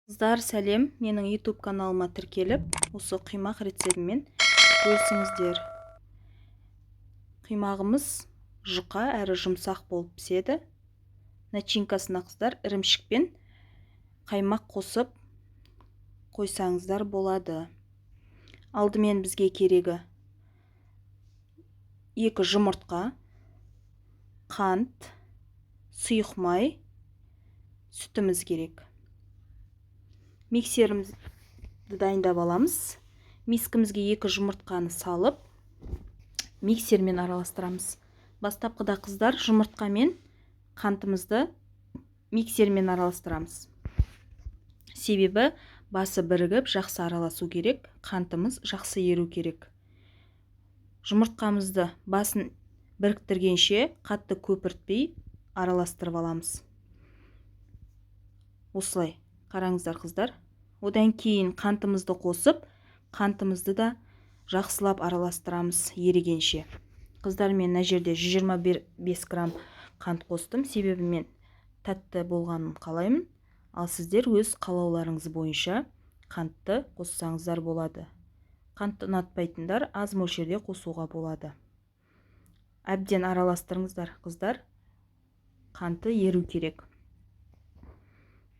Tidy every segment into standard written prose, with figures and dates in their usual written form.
Қыздар, сәлем. Менің YouTube каналыма тіркеліп, осы қимақ рецептімен бөлісіңіздер. Қимағымыз жұқа әрі жұмсақ болып піседі. Начинкасына қыздар ірімшік пен қаймақ қосып қойсаңыздар болады. Алдымен бізге керегі 2 жұмыртқа, қант, сұйық май, сүтіміз керек. Миксерімізді дайындап аламыз. Мискімізге 2 жұмыртқаны салып, миксермен араластырамыз. Бастапқыда қыздар жұмыртқа мен қантымызды миксермен араластырамыз. Себебі басы бірігіп, жақсы араласу керек, қантымыз жақсы еру керек. Жұмыртқамызды басын біріктіргенше қатты көпіртпей араластырып аламыз. Осылай қараңыздар қыздар. Одан кейін қантымызды қосып, қантымызды да жақсылап араластырамыз ерігенше. Қыздар, мен мына жерде 125 грамм қант қостым, себебі мен тәтті болғанын қалаймын. Ал сіздер өз қалауларыңыз бойынша қантты қоссаңыздар болады. Қантты ұнатпайтындар аз мөлшерде қосуға болады. Әбден араластырыңыздар қыздар. Қанты еру керек.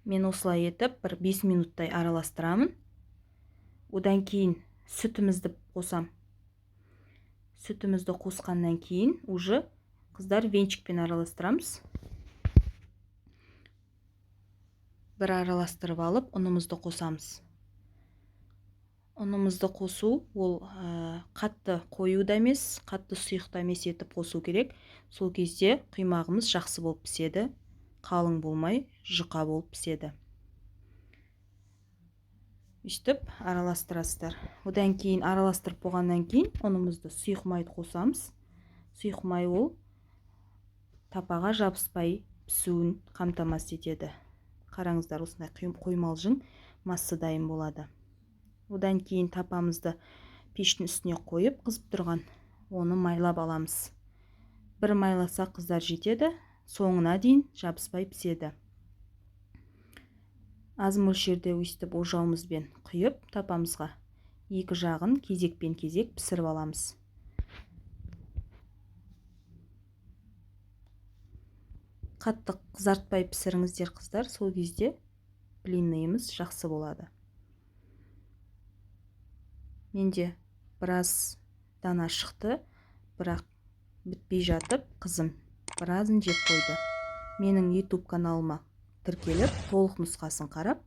Мен осылай етіп 5 минуттай араластырамын. Одан кейін сүтімізді қосам. Сүтімізді қосқаннан кейін уже қыздар венчикпен араластырамыз. Бір араластырып алып, ұнымызды қосамыз. Ұнымызды қосу ол қатты қою да емес, қатты сұйық та емес етіп қосу керек. Сол кезде қимағымыз жақсы болып піседі. Қалың болмай, жұқа болып піседі. Үстіп араластырасыздар. Одан кейін араластырып болғаннан кейін ұнымызды сұйық майды қосамыз. Сұйық май ол тапаға жабыспай пісуін қамтамасыз етеді. Қараңыздар, осындай қоймалжың масса дайын болады. Одан кейін тапамызды пештің үстіне қойып, қызып тұрған оны майлап аламыз. Бір майласа қыздар жетеді, соңына дейін жабыспай піседі. Аз мөлшерде өйстіп ожауымызбен құйып, тапамызға екі жағын кезекпен кезек пісіріп аламыз. Қатты қызартпай пісіріңіздер қыздар, сол кезде блинныйымыз жақсы болады. Менде біраз дана шықты, бірақ бітпей жатып, қызым біразын жеп қойды. Менің YouTube каналыма тіркеліп, толық нұсқасын қарап,